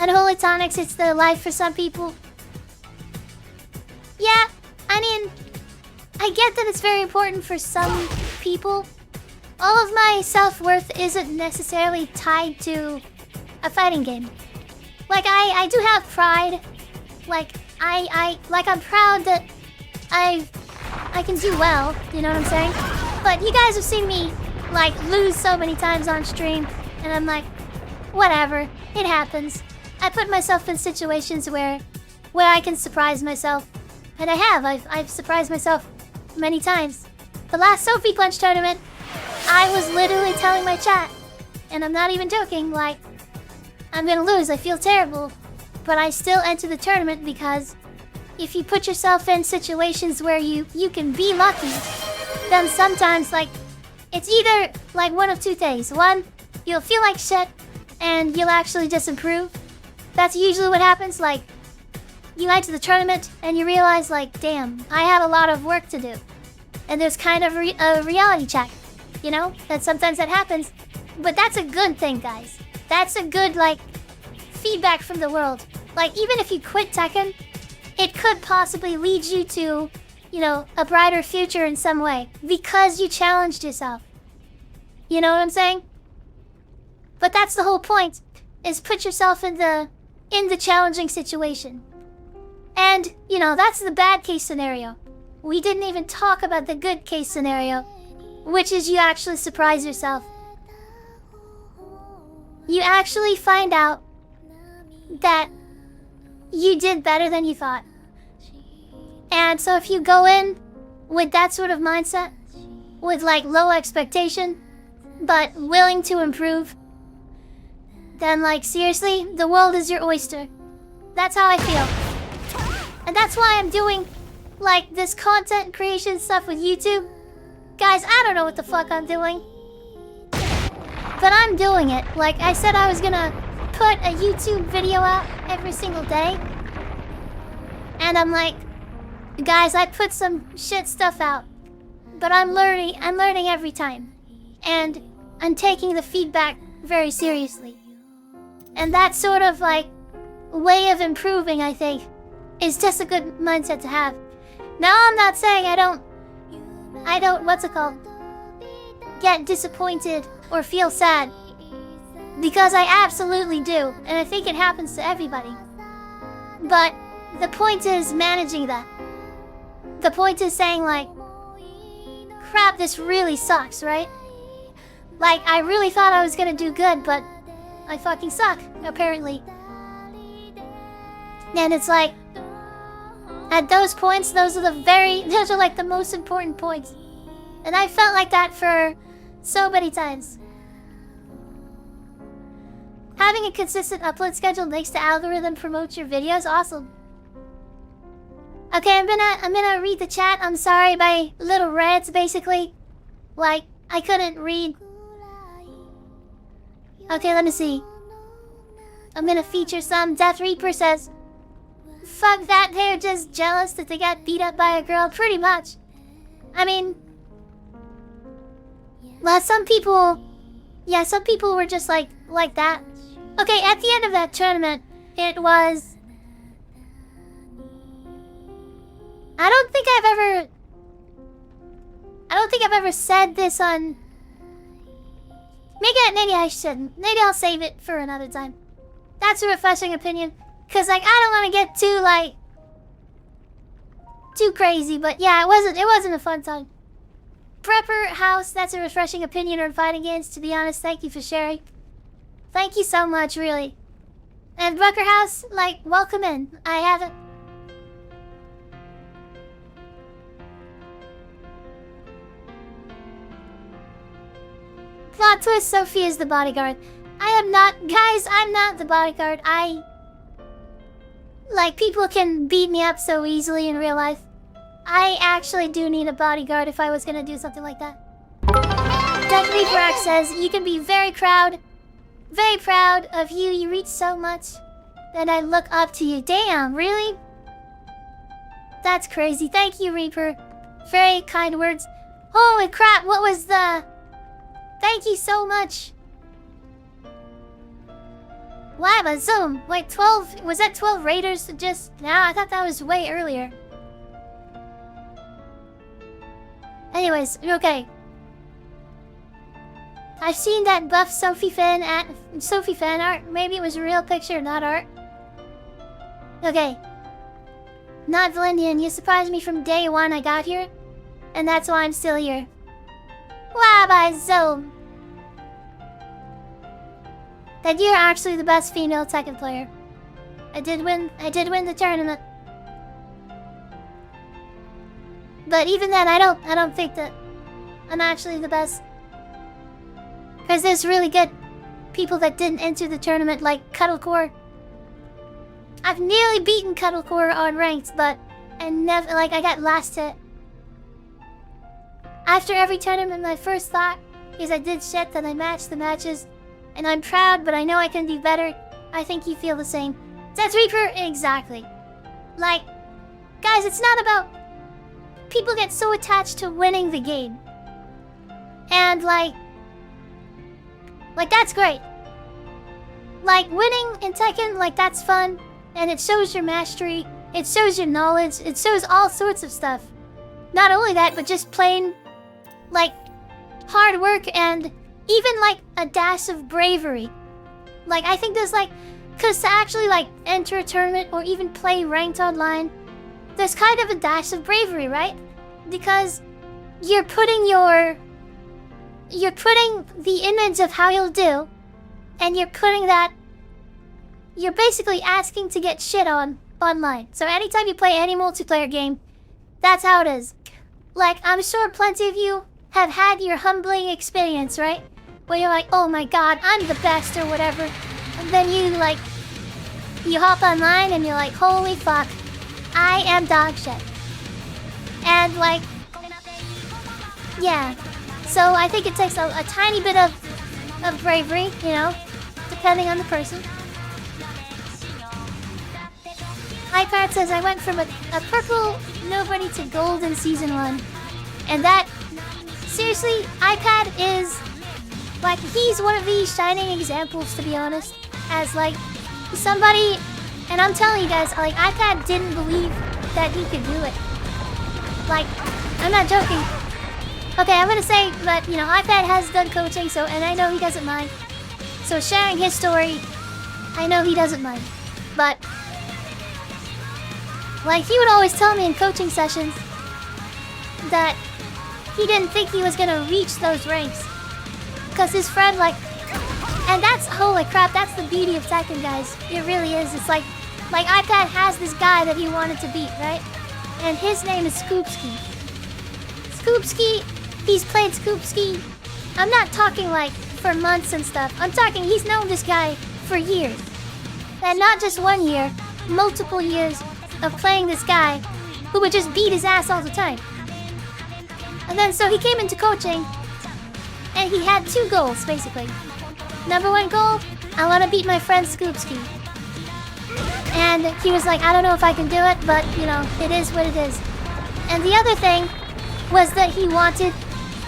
And holy tonics, it's the life for some people. Yeah, I mean, I get that it's very important for some people. All of my self-worth isn't necessarily tied to a fighting game. Like, I do have pride. Like, I'm proud that I can do well, you know what I'm saying? But you guys have seen me, like, lose so many times on stream, and I'm like, whatever, it happens. I put myself in situations where I can surprise myself. And I have. I've surprised myself many times. The last Sophie Punch tournament, I was literally telling my chat, and I'm not even joking, like, I'm gonna lose, I feel terrible. But I still enter the tournament because if you put yourself in situations where you can be lucky, then sometimes, like, it's either, like, one of two things. One, you'll feel like shit, and you'll actually just improve. That's usually what happens, like, you enter the tournament, and you realize, like, damn, I have a lot of work to do. And there's kind of a reality check, you know? That sometimes that happens. But that's a good thing, guys. That's a good, like, feedback from the world. Like, even if you quit Tekken, it could possibly lead you to, you know, a brighter future in some way. Because you challenged yourself. You know what I'm saying? But that's the whole point, is put yourself in the challenging situation. And, you know, that's the bad case scenario. We didn't even talk about the good case scenario, which is you actually surprise yourself. You actually find out that you did better than you thought. And so if you go in with that sort of mindset, with like low expectation, but willing to improve, then like seriously, the world is your oyster. That's how I feel. And that's why I'm doing, like, this content creation stuff with YouTube. Guys, I don't know what the fuck I'm doing. But I'm doing it. Like, I said I was gonna put a YouTube video out every single day. And I'm like, guys, I put some shit stuff out. But I'm learning every time. And I'm taking the feedback very seriously. And that sort of, like, way of improving, I think, is just a good mindset to have. Now, I'm not saying I don't, what's it called? Get disappointed or feel sad. Because I absolutely do, and I think it happens to everybody. But the point is managing that. The point is saying, like, crap, this really sucks, right? Like, I really thought I was gonna do good, but I fucking suck, apparently. And it's like, at those points, those are like the most important points. And I felt like that for so many times. Having a consistent upload schedule makes the algorithm promote your videos. Awesome. Okay, I'm gonna read the chat. I'm sorry, my little rants, basically. Like, I couldn't read. Okay, let me see. I'm gonna feature some. Death Reaper says, fuck that, they're just jealous that they got beat up by a girl. Pretty much. I mean, well, some people were just like that. Okay, at the end of that tournament, it was, I don't think I've ever said this on, maybe I shouldn't. Maybe I'll save it for another time. That's a refreshing opinion. Cause like, I don't want to get too like, too crazy, but yeah, it wasn't a fun time. Prepper House, that's a refreshing opinion on fighting games, to be honest. Thank you for sharing. Thank you so much, really. And Rucker House, like, welcome in. I haven't... Plot twist, Sophie is the bodyguard. I am not... Guys, I'm not the bodyguard. Like, people can beat me up so easily in real life. I actually do need a bodyguard if I was gonna do something like that. Definitely Brack says, you can be very proud of you. You reach so much that I look up to you. Damn, really? That's crazy. Thank you, Reaper. Very kind words. Holy crap, what was the... Thank you so much. Why am I Zoom? Wait, 12? Was that 12 raiders just now? I thought that was way earlier. Anyways, okay. I've seen that buff Sophie fan art. Maybe it was a real picture, not art. Okay. Not Valindian, you surprised me from day one I got here. And that's why I'm still here. Why am I Zoom? That you're actually the best female Tekken player. I did win the tournament. But even then, I don't think that I'm actually the best. Because there's really good people that didn't enter the tournament, like Cuddlecore. I've nearly beaten Cuddlecore on ranked, but I never, I got last hit. After every tournament, my first thought is I did shit, then I matched the matches. And I'm proud, but I know I can do better. I think you feel the same. That's Reaper, exactly. Guys, it's not about... People get so attached to winning the game. And, that's great. Winning in Tekken, that's fun. And it shows your mastery. It shows your knowledge. It shows all sorts of stuff. Not only that, but just plain, hard work and even, a dash of bravery. I think there's, because to actually, enter a tournament or even play ranked online, there's kind of a dash of bravery, right? Because you're putting the image of how you'll do, and you're basically asking to get shit on online. So anytime you play any multiplayer game, that's how it is. I'm sure plenty of you have had your humbling experience, right? Where you're like, oh my god, I'm the best or whatever. And then you hop online and you're like, holy fuck, I am dog shit. And yeah. So I think it takes a tiny bit of bravery, depending on the person. iPad says I went from a purple nobody to gold in season 1. And that, seriously, iPad is, he's one of these shining examples, to be honest. As, somebody, and I'm telling you guys, iPad didn't believe that he could do it. I'm not joking. Okay, I'm gonna say that, iPad has done coaching, and I know he doesn't mind. So sharing his story, I know he doesn't mind. But, he would always tell me in coaching sessions that he didn't think he was gonna reach those ranks. Because his friend, and that's, holy crap, that's the beauty of Tekken, guys. It really is. It's like iPad has this guy that he wanted to beat, right? And his name is Scoopski. Scoopski, he's played Scoopski. I'm not talking, for months and stuff. I'm talking, he's known this guy for years. And not just 1 year, multiple years of playing this guy who would just beat his ass all the time. And then, so he came into coaching, and he had 2 goals, basically. Number 1 goal, I want to beat my friend Scoopski. And he was like, I don't know if I can do it, but, it is what it is. And the other thing was that he wanted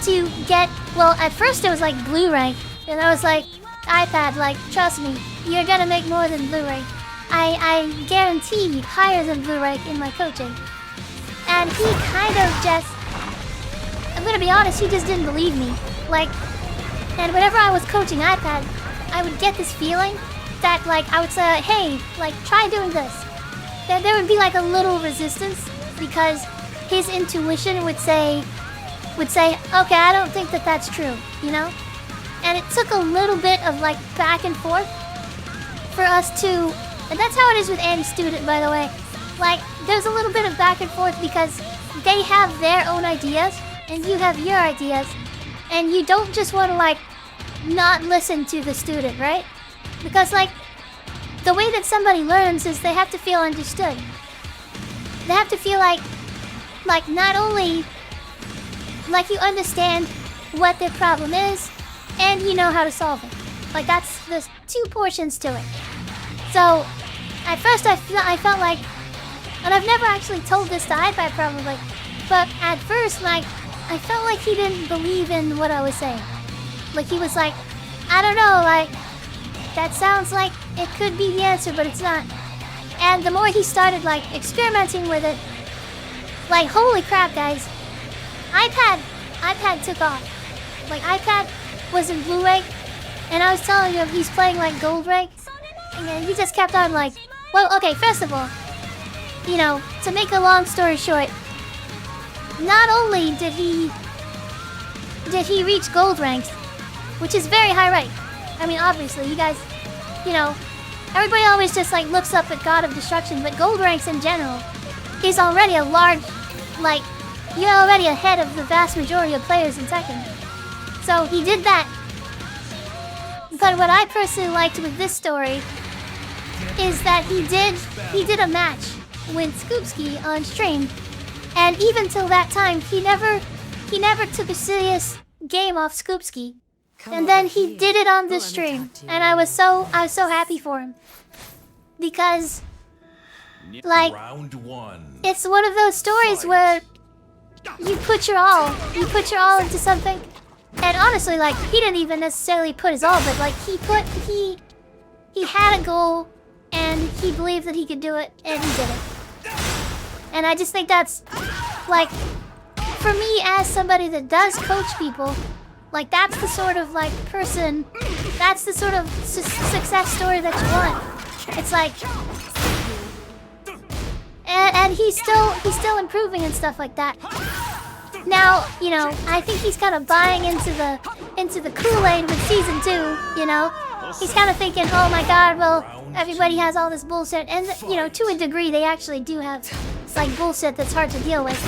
to get, well, at first it was blue rank. And I was like, iPad, trust me, you're gonna make more than blue rank. I guarantee higher than blue rank in my coaching. And he kind of just, I'm gonna be honest, he just didn't believe me. And whenever I was coaching iPad, I would get this feeling that, I would say, hey, try doing this. Then there would be, a little resistance, because his intuition would say, okay, I don't think that that's true, And it took a little bit of, back and forth for us to, and that's how it is with any student, by the way. There's a little bit of back and forth because they have their own ideas, and you have your ideas. And you don't just want to, not listen to the student, right? Because, the way that somebody learns is they have to feel understood. They have to feel not only, you understand what their problem is, and you know how to solve it. There's 2 portions to it. So, at first I felt and I've never actually told this to iPad probably, but at first, I felt like he didn't believe in what I was saying. He was like, I don't know, that sounds like it could be the answer, but it's not. And the more he started, like, experimenting with it, like, holy crap, guys. iPad took off. Like, iPad was in blue rank, and I was telling him he's playing, like, gold rank, and then he just kept on, like, well, okay, first of all, you know, to make a long story short, not only did he reach gold ranks, which is very high rank. I mean, obviously, you guys, you know, everybody always just like looks up at God of Destruction, but gold ranks in general is already a large, like, you're already ahead of the vast majority of players in Tekken. So he did that. But what I personally liked with this story is that he did a match with Scoopski on stream, and even till that time, he never took a serious game off Scoopski. And then he did it on this stream, and I was so happy for him, because like it's one of those stories where you put your all into something, and honestly, like, he didn't even necessarily put his all, but like he had a goal, and he believed that he could do it, and he did it. And I just think that's, like, for me as somebody that does coach people, like, that's the sort of, like, person, that's the sort of success story that you want. It's like, and he's still improving and stuff like that. Now, you know, I think he's kind of buying into the Kool-Aid with Season 2, you know? He's kind of thinking, oh my god, well, everybody has all this bullshit. And, you know, to a degree, they actually do have, like, bullshit that's hard to deal with.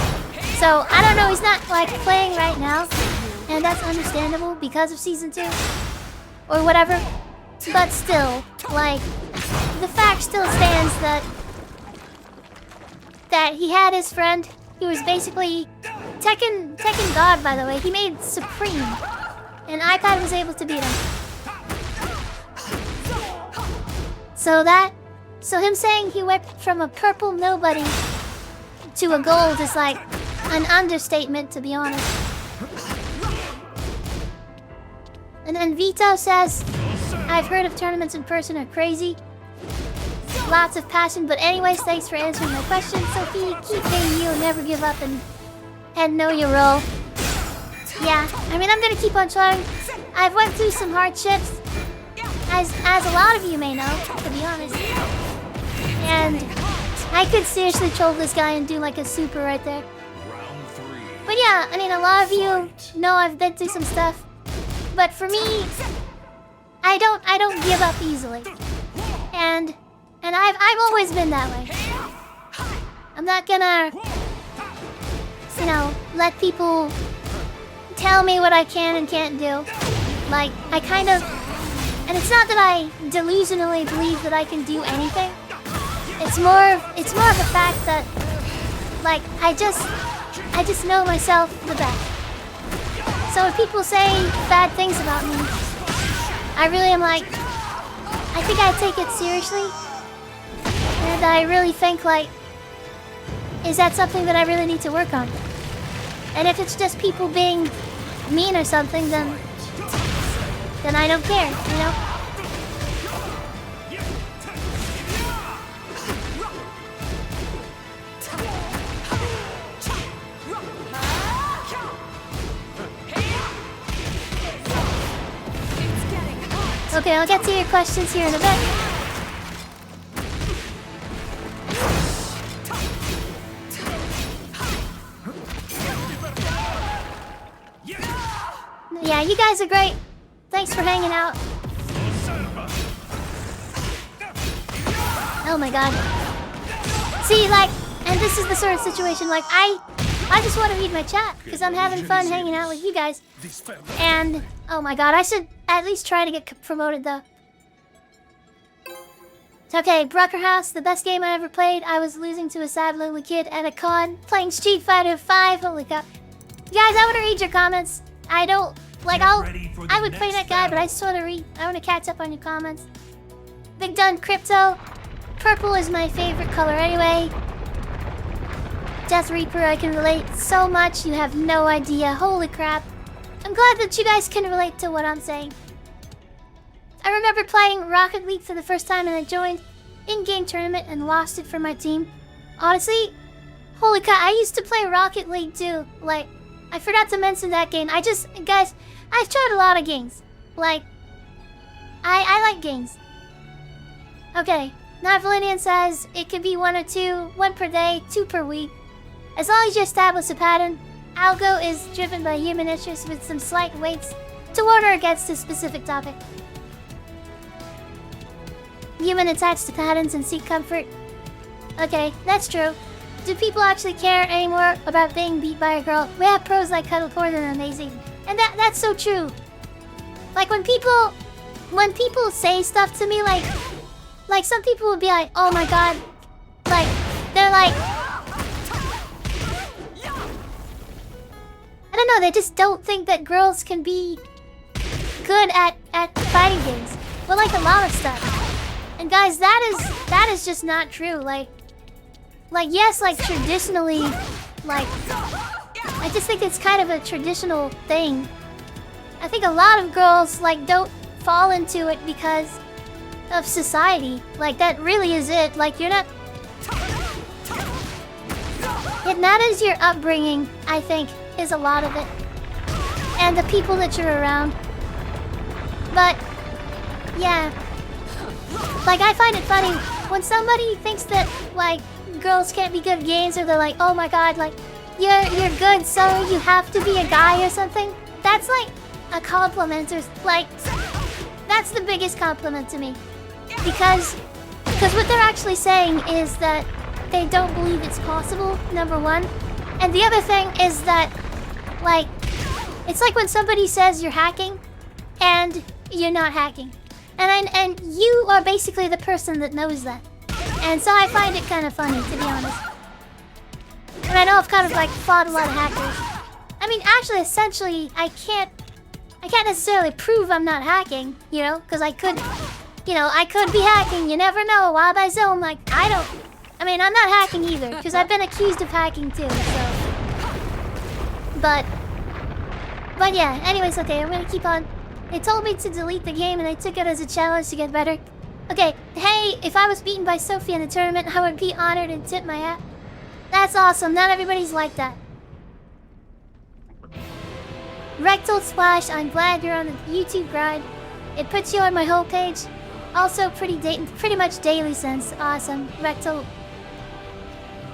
So, I don't know, he's not, like, playing right now. And that's understandable because of Season 2. Or whatever. But still, like, the fact still stands that he had his friend. He was basically Tekken God, by the way. He made Supreme, and iPad was able to beat him. So him saying he went from a purple nobody to a gold is like an understatement, to be honest. And then Vito says, I've heard of tournaments in person are crazy. Lots of passion, but anyways, thanks for answering my question, Sophie. Keep being you and never give up and know your role. Yeah, I mean, I'm gonna keep on trying. I've went through some hardships, as a lot of you may know, to be honest. And I could seriously troll this guy and do like a super right there. But yeah, I mean, a lot of you know I've been through some stuff. But for me, I don't give up easily. And I've always been that way. I'm not gonna, you know, let people tell me what I can and can't do. Like, I kind of, and it's not that I delusionally believe that I can do anything. It's more of the fact that, like, I just know myself the best. So if people say bad things about me, I really am like, I think I take it seriously. And I really think, like, is that something that I really need to work on? And if it's just people being mean or something, then I don't care, you know? Okay, I'll get to your questions here in a bit. Yeah, you guys are great. Thanks for hanging out. Oh my god. See, like, and this is the sort of situation, like, I just want to read my chat, because I'm having fun hanging out with you guys. And, oh my god, I should at least try to get promoted, though. Okay, Brucker House, the best game I ever played. I was losing to a sad little kid at a con, playing Street Fighter 5. Holy cow. You guys, I want to read your comments. I don't, like, I would play that guy, but I just want to read. I want to catch up on your comments. Big Dun Crypto. Purple is my favorite color anyway. Death Reaper, I can relate so much, you have no idea. Holy crap. I'm glad that you guys can relate to what I'm saying. I remember playing Rocket League for the first time and I joined in-game tournament and lost it for my team. Honestly, holy cow, I used to play Rocket League too. Like, I forgot to mention that game. Guys, I've tried a lot of games. Like, I like games. Okay, Navalinian says it could be 1 or 2, 1 per day, 2 per week. As long as you establish a pattern, algo is driven by human interest with some slight weights to warn or against a specific topic. Human attached to patterns and seek comfort. Okay, that's true. Do people actually care anymore about being beat by a girl? We have pros like cuddle porn and amazing. And that's so true. Like when people say stuff to me like some people would be like, oh my god. Like, they're like, I don't know, they just don't think that girls can be good at fighting games. But like a lot of stuff. And guys, that is just not true. Like yes, like traditionally, like I just think it's kind of a traditional thing. I think a lot of girls like don't fall into it because of society. Like that really is it. Like you're not. And that is your upbringing, I think, is a lot of it. And the people that you're around. But yeah. Like I find it funny when somebody thinks that like girls can't be good at games, or they're like, oh my god, like you're good so you have to be a guy or something. That's like a compliment, or like that's the biggest compliment to me. Because what they're actually saying is that they don't believe it's possible, number one. And the other thing is that like it's like when somebody says you're hacking and you're not hacking. And you are basically the person that knows that. And so I find it kind of funny, to be honest. And I know I've kind of like fought a lot of hackers. I mean, actually, essentially, I can't necessarily prove I'm not hacking, you know? Because I could be hacking, you never know. Wild by Zone, like, I'm not hacking either. Because I've been accused of hacking too, so. But yeah, anyways, okay, I'm gonna keep on. They told me to delete the game and I took it as a challenge to get better. Okay, hey, if I was beaten by Sophie in the tournament, I would be honored and tip my hat. That's awesome, not everybody's like that. Rectal Splash, I'm glad you're on the YouTube grind. It puts you on my homepage. Also pretty much daily since. Awesome, Rectal.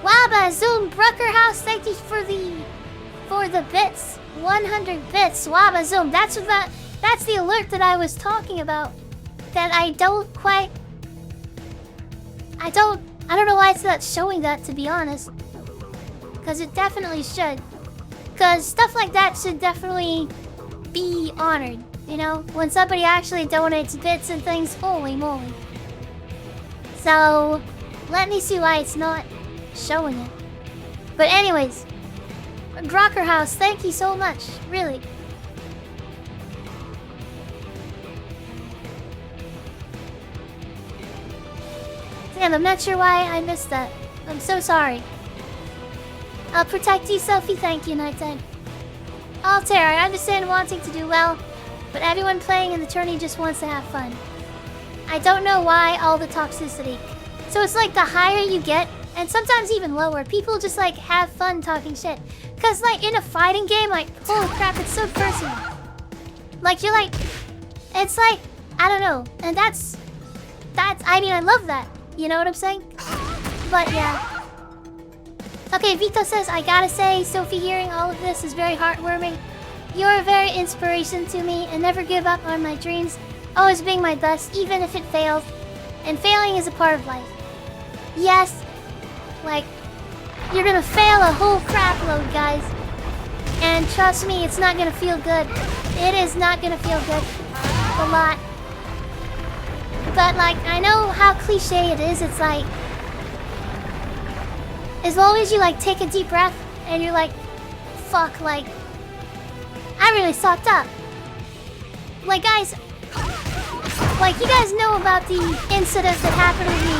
Waba, Zoom, Brucker House, thank you for the bits. 100 bits, Waba, Zoom, that's the alert that I was talking about. That I don't know why it's not showing that, to be honest. Because it definitely should. Because stuff like that should definitely be honored, you know? When somebody actually donates bits and things, holy moly. So, let me see why it's not showing it. But anyways, Grocker House, thank you so much, really. Damn, I'm not sure why I missed that. I'm so sorry. I'll protect you, Sophie. Thank you, Nighttime. Altair, I understand wanting to do well, but everyone playing in the tourney just wants to have fun. I don't know why all the toxicity. So it's like the higher you get, and sometimes even lower, people just like have fun talking shit. Cause like in a fighting game, like, holy crap, it's so personal. Like you're like, it's like, I don't know. And that's, I mean, I love that. You know what I'm saying? But yeah. Okay, Vito says, I gotta say, Sophie, hearing all of this is very heartwarming. You're a very inspiration to me and never give up on my dreams. Always being my best, even if it fails. And failing is a part of life. Yes, like, you're gonna fail a whole crap load, guys. And trust me, it's not gonna feel good. It is not gonna feel good. A lot. But like, I know how cliche it is. It's like, as long as you like take a deep breath and you're like, fuck, like, I really sucked up. Like guys, like you guys know about the incident that happened to me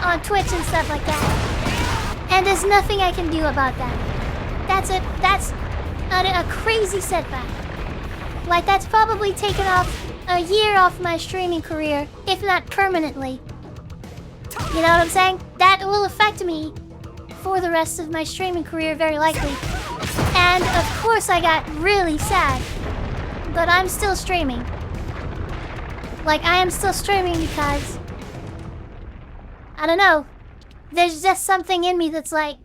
on Twitch and stuff like that. And there's nothing I can do about that. That's a crazy setback. Like that's probably taken off a year off my streaming career, if not permanently. You know what I'm saying? That will affect me for the rest of my streaming career, very likely. And of course I got really sad. But I'm still streaming. Like, I am still streaming because... I don't know. There's just something in me that's like...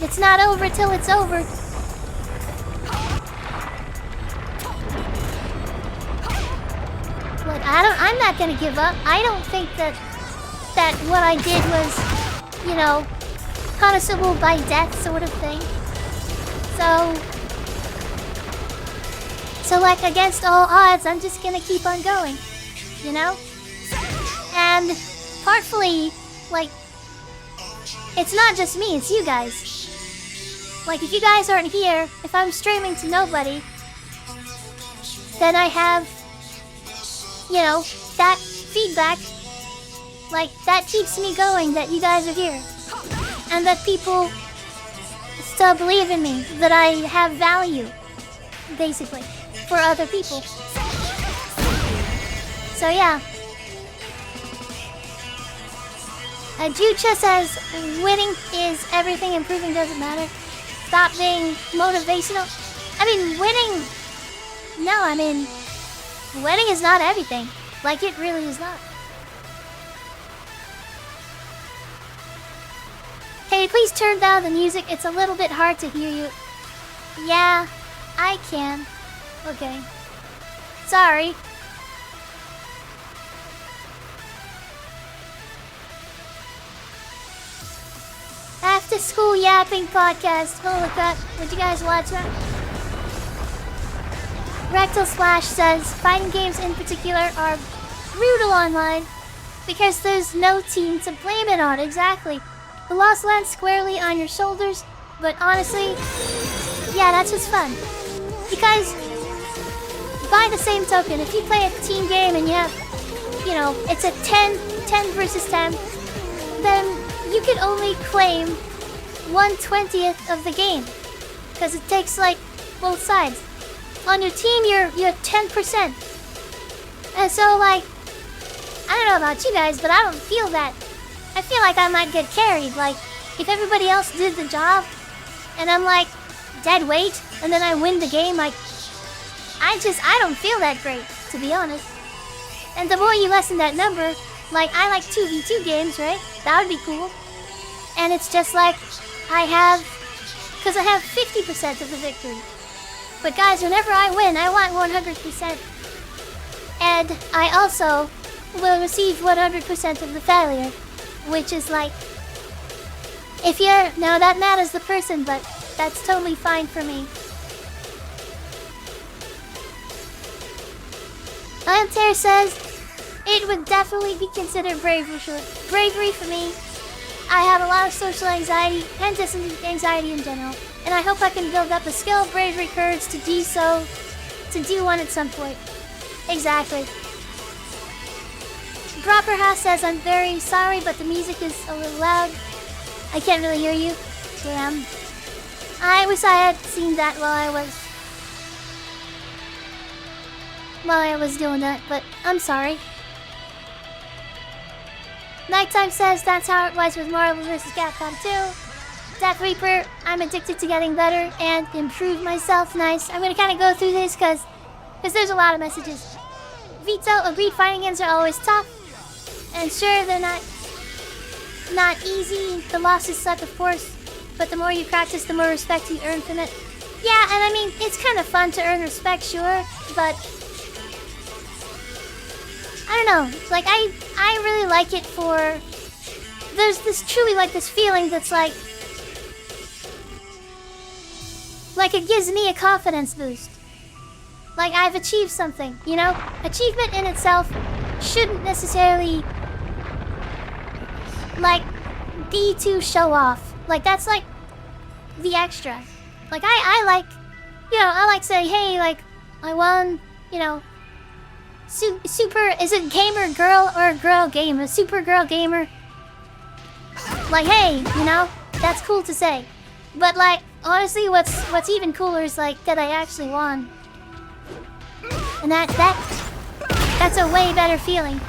It's not over till it's over. Like, I'm not gonna give up. I don't think that what I did was, you know, punishable by death sort of thing. So like, against all odds, I'm just gonna keep on going, you know? And partly, like, it's not just me, it's you guys. Like, if you guys aren't here, if I'm streaming to nobody, then I have, you know, that feedback. Like, that keeps me going, that you guys are here. And that people still believe in me, that I have value, basically, for other people. So yeah. Jucha says, winning is everything, improving doesn't matter. Stop being motivational. I mean, winning... No, I mean... Winning is not everything. Like, it really is not. Hey, please turn down the music. It's a little bit hard to hear you. Yeah, I can. Okay. Sorry. After School Yapping Podcast. Holy crap. Would you guys watch that? Rectal Splash says, fighting games in particular are brutal online because there's no team to blame it on. Exactly. The loss lands squarely on your shoulders, but honestly, yeah, that's just fun. Because, by the same token, if you play a team game and you have, you know, it's a 10 versus 10, then you can only claim 1/20th of the game. Because it takes, like, both sides. On your team, you're 10%. And so, like, I don't know about you guys, but I don't feel that. I feel like I might get carried. Like, if everybody else did the job, and I'm like, dead weight, and then I win the game, like, I don't feel that great, to be honest. And the more you lessen that number, like, I like 2v2 games, right? That would be cool. And it's just like, because I have 50% of the victory. But guys, whenever I win, I want 100%. And I also will receive 100% of the failure. Which is like, if you're, now that matters the person, but that's totally fine for me. Tear says, it would definitely be considered bravery for me. I have a lot of social anxiety and just anxiety in general, and I hope I can build up a skill, bravery, courage to do one at some point. Exactly. Proper House says, I'm very sorry, but the music is a little loud. I can't really hear you. Damn. I wish I had seen that while I was doing that, but I'm sorry. Nighttime says, that's how it was with Marvel vs. Capcom 2. Death Reaper, I'm addicted to getting better and improve myself. Nice. I'm gonna kind of go through this because there's a lot of messages. Vito, agreed, fighting games are always tough. And sure, they're not easy. The losses suck, of course. But the more you practice, the more respect you earn from it. Yeah, and I mean, it's kind of fun to earn respect, sure. But I don't know. Like, I really like it for... There's this truly, like, this feeling that's like it gives me a confidence boost. Like, I've achieved something, you know? Achievement in itself shouldn't necessarily, like, be to show off. Like, that's, like, the extra. Like, I like, you know, I like saying, hey, like, I won, you know, super, is it gamer girl or girl gamer? Super girl gamer. Like, hey, you know, that's cool to say. But, like, honestly, what's even cooler is, like, that I actually won. And that's a way better feeling.